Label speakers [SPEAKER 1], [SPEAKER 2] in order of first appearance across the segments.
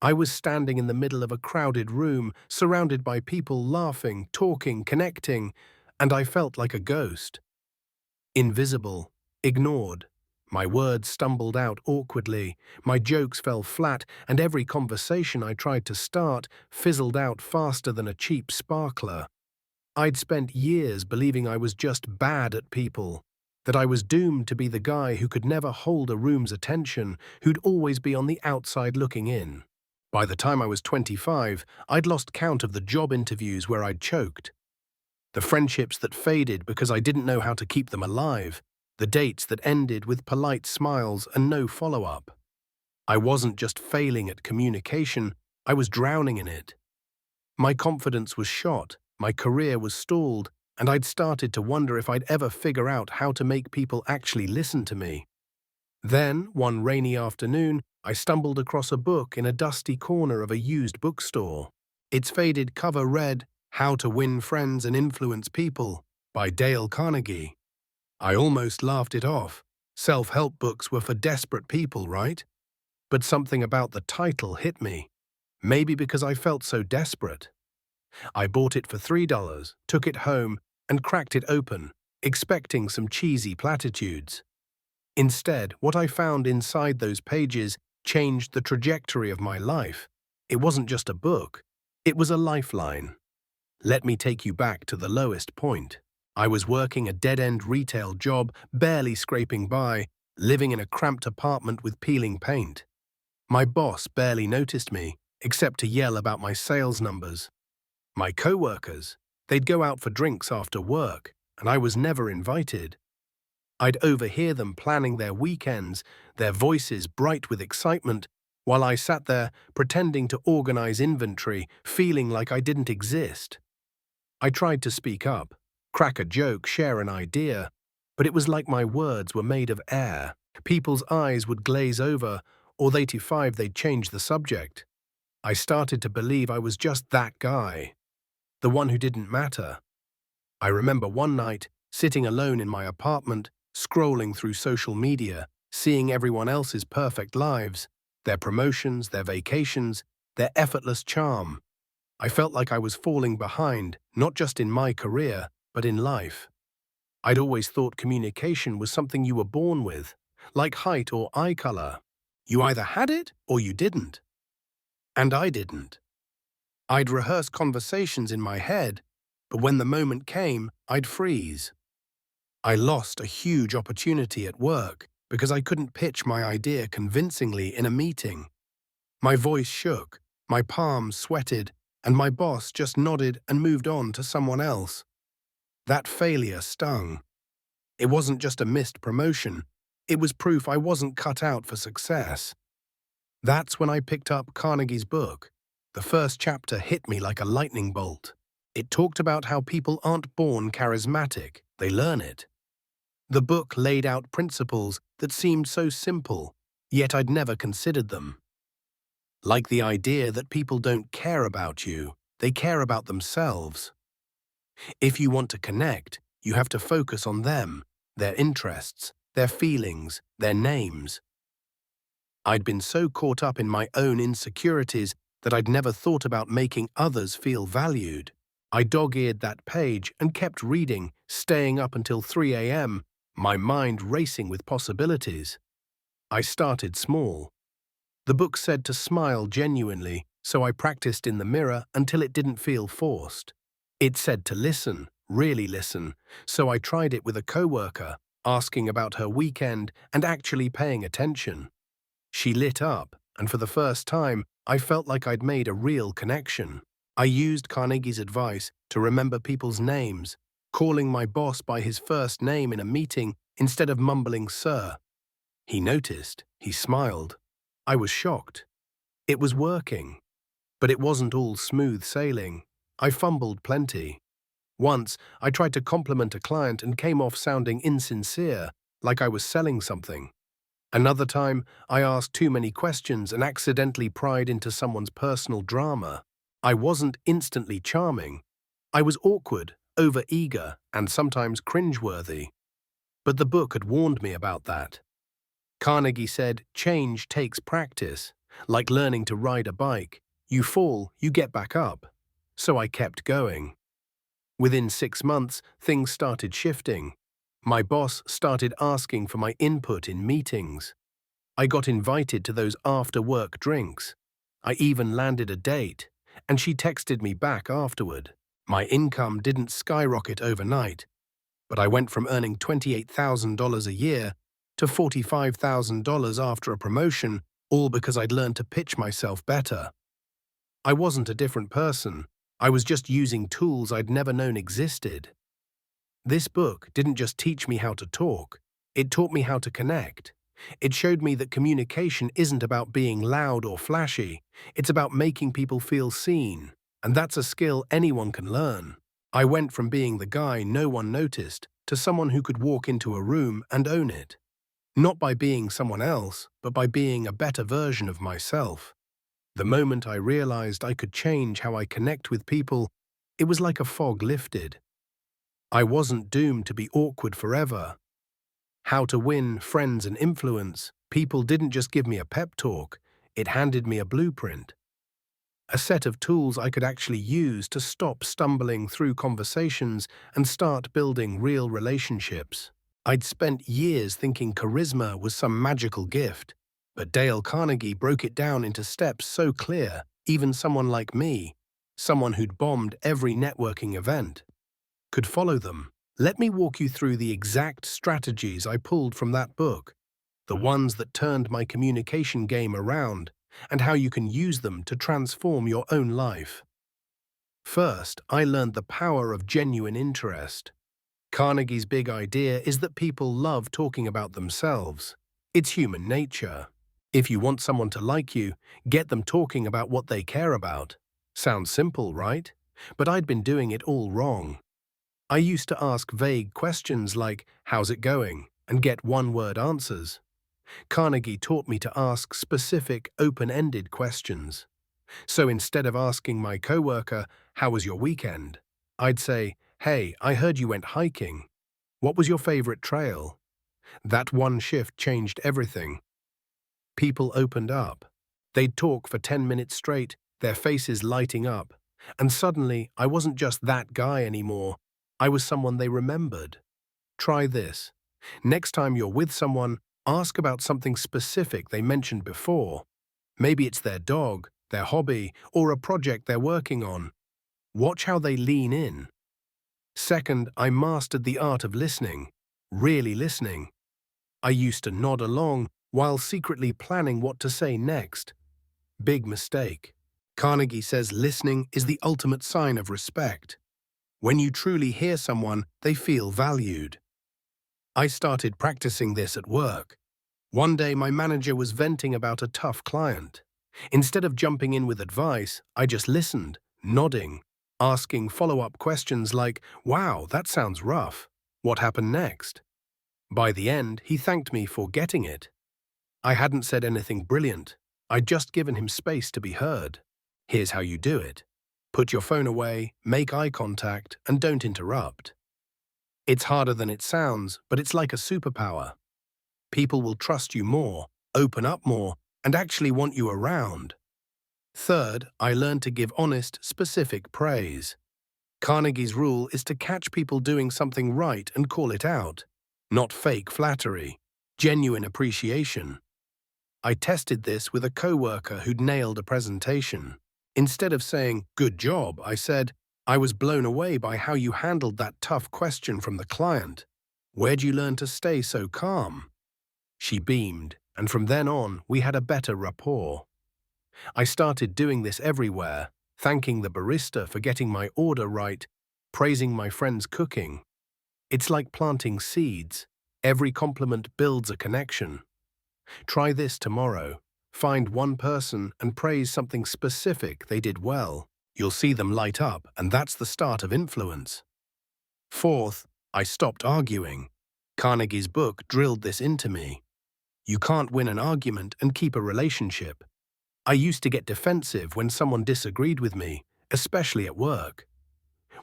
[SPEAKER 1] I was standing in the middle of a crowded room, surrounded by people laughing, talking, connecting, and I felt like a ghost. Invisible, ignored. My words stumbled out awkwardly, my jokes fell flat, and every conversation I tried to start fizzled out faster than a cheap sparkler. I'd spent years believing I was just bad at people, that I was doomed to be the guy who could never hold a room's attention, who'd always be on the outside looking in. By the time I was 25, I'd lost count of the job interviews where I'd choked, the friendships that faded because I didn't know how to keep them alive, the dates that ended with polite smiles and no follow-up. I wasn't just failing at communication, I was drowning in it. My confidence was shot, my career was stalled, and I'd started to wonder if I'd ever figure out how to make people actually listen to me. Then, one rainy afternoon, I stumbled across a book in a dusty corner of a used bookstore. Its faded cover read, "How to Win Friends and Influence People" by Dale Carnegie. I almost laughed it off. Self-help books were for desperate people, right? But something about the title hit me. Maybe because I felt so desperate. I bought it for $3, took it home, and cracked it open, expecting some cheesy platitudes. Instead, what I found inside those pages changed the trajectory of my life. It wasn't just a book, it was a lifeline. Let me take you back to the lowest point. I was working a dead-end retail job, barely scraping by, living in a cramped apartment with peeling paint. My boss barely noticed me, except to yell about my sales numbers. My co-workers, they'd go out for drinks after work, and I was never invited. I'd overhear them planning their weekends, their voices bright with excitement, while I sat there pretending to organize inventory, feeling like I didn't exist. I tried to speak up, crack a joke, share an idea, but it was like my words were made of air. People's eyes would glaze over, or they'd change the subject. I started to believe I was just that guy, the one who didn't matter. I remember one night, sitting alone in my apartment, scrolling through social media, seeing everyone else's perfect lives, their promotions, their vacations, their effortless charm. I felt like I was falling behind, not just in my career, but in life. I'd always thought communication was something you were born with, like height or eye color. You either had it or you didn't. And I didn't. I'd rehearse conversations in my head, but when the moment came, I'd freeze. I lost a huge opportunity at work because I couldn't pitch my idea convincingly in a meeting. My voice shook, my palms sweated, and my boss just nodded and moved on to someone else. That failure stung. It wasn't just a missed promotion, it was proof I wasn't cut out for success. That's when I picked up Carnegie's book. The first chapter hit me like a lightning bolt. It talked about how people aren't born charismatic, they learn it. The book laid out principles that seemed so simple, yet I'd never considered them. Like the idea that people don't care about you, they care about themselves. If you want to connect, you have to focus on them, their interests, their feelings, their names. I'd been so caught up in my own insecurities that I'd never thought about making others feel valued. I dog-eared that page and kept reading, staying up until 3 a.m., my mind racing with possibilities. I started small. The book said to smile genuinely, so I practiced in the mirror until it didn't feel forced. It said to listen, really listen, so I tried it with a coworker, asking about her weekend and actually paying attention. She lit up, and for the first time, I felt like I'd made a real connection. I used Carnegie's advice to remember people's names, calling my boss by his first name in a meeting instead of mumbling "sir." He noticed, he smiled. I was shocked. It was working. But it wasn't all smooth sailing. I fumbled plenty. Once, I tried to compliment a client and came off sounding insincere, like I was selling something. Another time, I asked too many questions and accidentally pried into someone's personal drama. I wasn't instantly charming. I was awkward, over-eager, and sometimes cringeworthy. But the book had warned me about that. Carnegie said, change takes practice. Like learning to ride a bike. You fall, you get back up. So I kept going. Within 6 months, things started shifting. My boss started asking for my input in meetings. I got invited to those after-work drinks. I even landed a date, and she texted me back afterward. My income didn't skyrocket overnight, but I went from earning $28,000 a year to $45,000 after a promotion, all because I'd learned to pitch myself better. I wasn't a different person. I was just using tools I'd never known existed. This book didn't just teach me how to talk, it taught me how to connect. It showed me that communication isn't about being loud or flashy, it's about making people feel seen, and that's a skill anyone can learn. I went from being the guy no one noticed to someone who could walk into a room and own it. Not by being someone else, but by being a better version of myself. The moment I realized I could change how I connect with people, it was like a fog lifted. I wasn't doomed to be awkward forever. How to Win Friends and Influence, people didn't just give me a pep talk, it handed me a blueprint. A set of tools I could actually use to stop stumbling through conversations and start building real relationships. I'd spent years thinking charisma was some magical gift, but Dale Carnegie broke it down into steps so clear, even someone like me, someone who'd bombed every networking event, could follow them. Let me walk you through the exact strategies I pulled from that book, the ones that turned my communication game around, and how you can use them to transform your own life. First, I learned the power of genuine interest. Carnegie's big idea is that people love talking about themselves. It's human nature. If you want someone to like you, get them talking about what they care about. Sounds simple, right? But I'd been doing it all wrong. I used to ask vague questions like, "How's it going?" and get one-word answers. Carnegie taught me to ask specific, open-ended questions. So instead of asking my coworker, "How was your weekend?" I'd say, "Hey, I heard you went hiking. What was your favorite trail?" That one shift changed everything. People opened up. They'd talk for 10 minutes straight, their faces lighting up. And suddenly, I wasn't just that guy anymore. I was someone they remembered. Try this. Next time you're with someone, ask about something specific they mentioned before. Maybe it's their dog, their hobby, or a project they're working on. Watch how they lean in. Second, I mastered the art of listening, really listening. I used to nod along while secretly planning what to say next. Big mistake. Carnegie says listening is the ultimate sign of respect. When you truly hear someone, they feel valued. I started practicing this at work. One day my manager was venting about a tough client. Instead of jumping in with advice, I just listened, nodding, asking follow-up questions like, "Wow, that sounds rough. What happened next?" By the end, he thanked me for getting it. I hadn't said anything brilliant. I'd just given him space to be heard. Here's how you do it. Put your phone away, make eye contact, and don't interrupt. It's harder than it sounds, but it's like a superpower. People will trust you more, open up more, and actually want you around. Third, I learned to give honest, specific praise. Carnegie's rule is to catch people doing something right and call it out. Not fake flattery, genuine appreciation. I tested this with a coworker who'd nailed a presentation. Instead of saying, "Good job," I said, "I was blown away by how you handled that tough question from the client. Where'd you learn to stay so calm?" She beamed, and from then on, we had a better rapport. I started doing this everywhere, thanking the barista for getting my order right, praising my friend's cooking. It's like planting seeds. Every compliment builds a connection. Try this tomorrow. Find one person and praise something specific they did well. You'll see them light up, and that's the start of influence. Fourth, I stopped arguing. Carnegie's book drilled this into me. You can't win an argument and keep a relationship. I used to get defensive when someone disagreed with me, especially at work.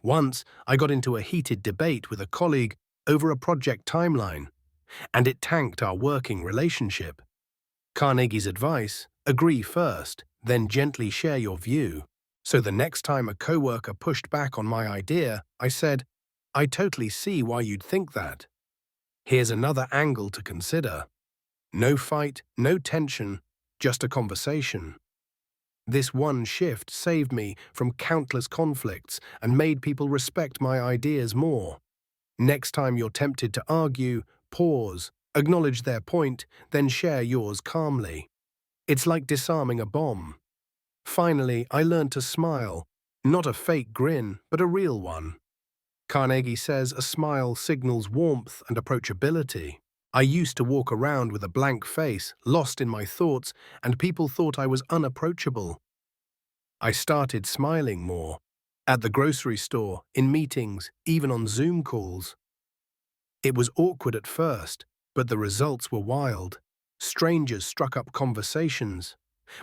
[SPEAKER 1] Once, I got into a heated debate with a colleague over a project timeline, and it tanked our working relationship. Carnegie's advice: agree first, then gently share your view. So the next time a coworker pushed back on my idea, I said, I totally see why you'd think that. Here's another angle to consider. No fight, no tension, just a conversation. This one shift saved me from countless conflicts and made people respect my ideas more. Next time you're tempted to argue, pause, acknowledge their point, then share yours calmly. It's like disarming a bomb. Finally, I learned to smile, not a fake grin, but a real one. Carnegie says a smile signals warmth and approachability. I used to walk around with a blank face, lost in my thoughts, and people thought I was unapproachable. I started smiling more. At the grocery store, in meetings, even on Zoom calls. It was awkward at first, but the results were wild. Strangers struck up conversations.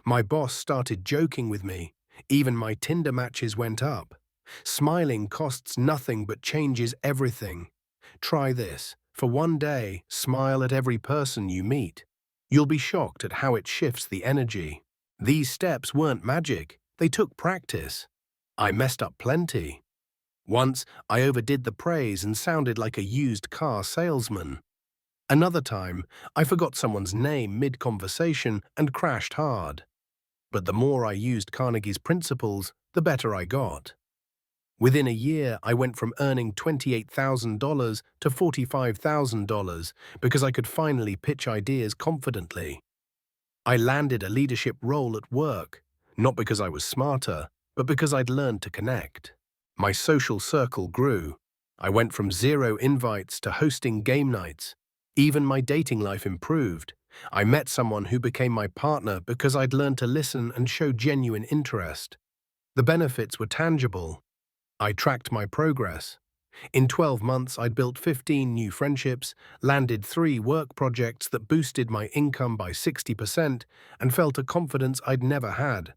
[SPEAKER 1] My boss started joking with me. Even my Tinder matches went up. Smiling costs nothing but changes everything. Try this. For one day, smile at every person you meet. You'll be shocked at how it shifts the energy. These steps weren't magic. They took practice. I messed up plenty. Once, I overdid the praise and sounded like a used car salesman. Another time, I forgot someone's name mid-conversation and crashed hard. But the more I used Carnegie's principles, the better I got. Within a year, I went from earning $28,000 to $45,000 because I could finally pitch ideas confidently. I landed a leadership role at work, not because I was smarter, but because I'd learned to connect. My social circle grew. I went from 0 invites to hosting game nights. Even my dating life improved. I met someone who became my partner because I'd learned to listen and show genuine interest. The benefits were tangible. I tracked my progress. In 12 months, I'd built 15 new friendships, landed 3 work projects that boosted my income by 60%, and felt a confidence I'd never had.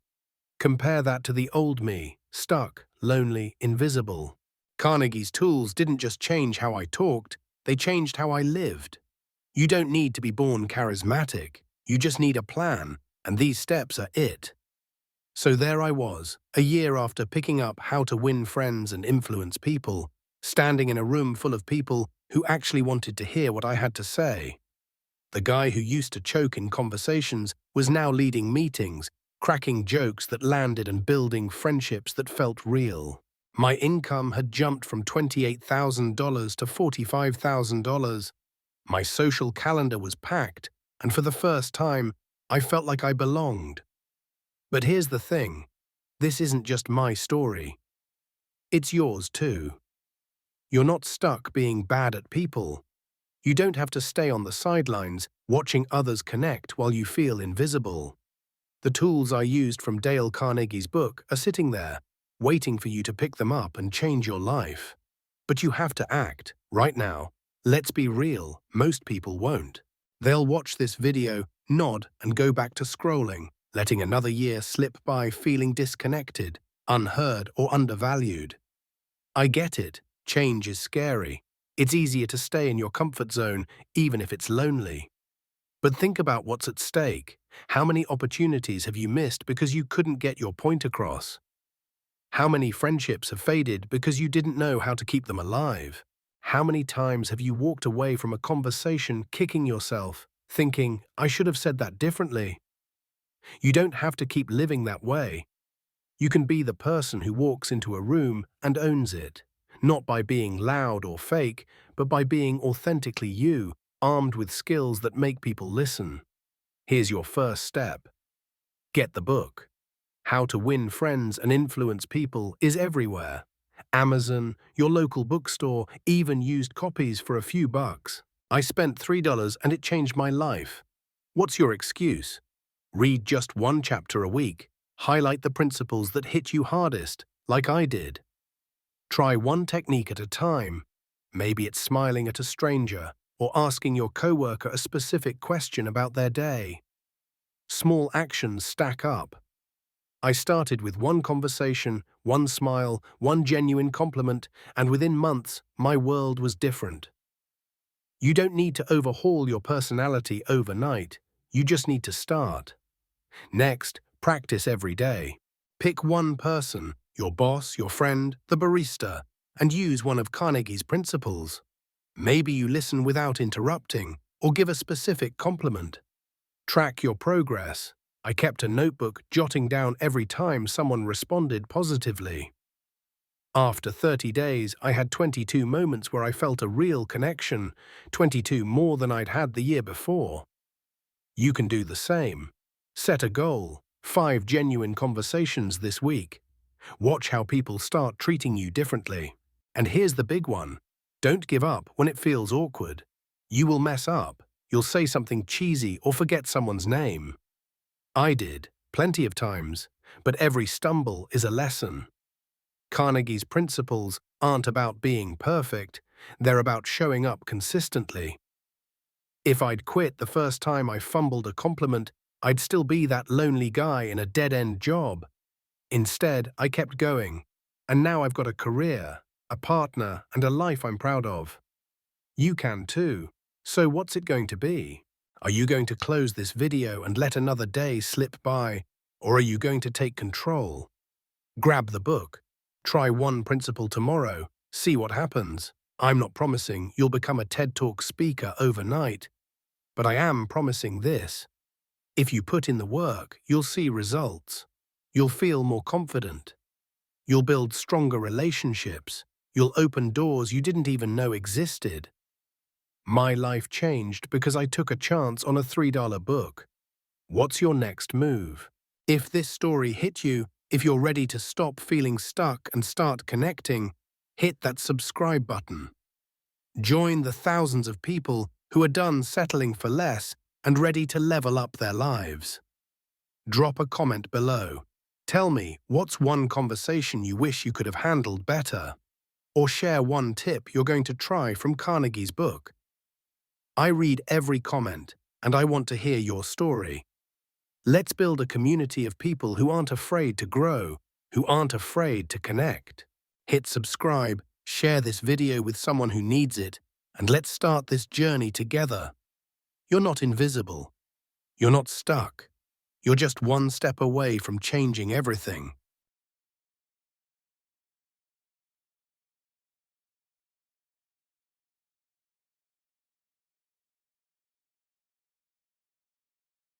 [SPEAKER 1] Compare that to the old me, stuck, lonely, invisible. Carnegie's tools didn't just change how I talked, they changed how I lived. You don't need to be born charismatic, you just need a plan, and these steps are it. So there I was, a year after picking up how to win friends and influence people, standing in a room full of people who actually wanted to hear what I had to say. The guy who used to choke in conversations was now leading meetings, cracking jokes that landed and building friendships that felt real. My income had jumped from $28,000 to $45,000. My social calendar was packed, and for the first time, I felt like I belonged. But here's the thing, this isn't just my story. It's yours too. You're not stuck being bad at people. You don't have to stay on the sidelines, watching others connect while you feel invisible. The tools I used from Dale Carnegie's book are sitting there, waiting for you to pick them up and change your life. But you have to act, right now. Let's be real, most people won't. They'll watch this video, nod, and go back to scrolling, letting another year slip by feeling disconnected, unheard, or undervalued. I get it, change is scary. It's easier to stay in your comfort zone, even if it's lonely. But think about what's at stake. How many opportunities have you missed because you couldn't get your point across? How many friendships have faded because you didn't know how to keep them alive? How many times have you walked away from a conversation kicking yourself, thinking, I should have said that differently? You don't have to keep living that way. You can be the person who walks into a room and owns it, not by being loud or fake, but by being authentically you, armed with skills that make people listen. Here's your first step. Get the book. How to Win Friends and Influence People is everywhere. Amazon, your local bookstore, even used copies for a few bucks. I spent $3 and it changed my life. What's your excuse? Read just 1 chapter a week. Highlight the principles that hit you hardest, like I did. Try one technique at a time. Maybe it's smiling at a stranger or asking your coworker a specific question about their day. Small actions stack up. I started with 1 conversation, 1 smile, 1 genuine compliment, and within months, my world was different. You don't need to overhaul your personality overnight. You just need to start. Next, practice every day. Pick one person, your boss, your friend, the barista, and use one of Carnegie's principles. Maybe you listen without interrupting or give a specific compliment. Track your progress. I kept a notebook, jotting down every time someone responded positively. After 30 days, I had 22 moments where I felt a real connection, 22 more than I'd had the year before. You can do the same. Set a goal, 5 genuine conversations this week. Watch how people start treating you differently. And here's the big one. Don't give up when it feels awkward. You will mess up. You'll say something cheesy or forget someone's name. I did, plenty of times, but every stumble is a lesson. Carnegie's principles aren't about being perfect, they're about showing up consistently. If I'd quit the first time I fumbled a compliment, I'd still be that lonely guy in a dead-end job. Instead, I kept going, and now I've got a career, a partner, and a life I'm proud of. You can too. So what's it going to be? Are you going to close this video and let another day slip by, or are you going to take control? Grab the book. Try one principle tomorrow. See what happens. I'm not promising you'll become a TED Talk speaker overnight, but I am promising this. If you put in the work, you'll see results. You'll feel more confident. You'll build stronger relationships. You'll open doors you didn't even know existed. My life changed because I took a chance on a $3 book. What's your next move? If this story hit you, if you're ready to stop feeling stuck and start connecting, hit that subscribe button. Join the thousands of people who are done settling for less and ready to level up their lives. Drop a comment below. Tell me what's one conversation you wish you could have handled better, or share one tip you're going to try from Carnegie's book. I read every comment, and I want to hear your story. Let's build a community of people who aren't afraid to grow, who aren't afraid to connect. Hit subscribe, share this video with someone who needs it, and let's start this journey together. You're not invisible. You're not stuck. You're just one step away from changing everything.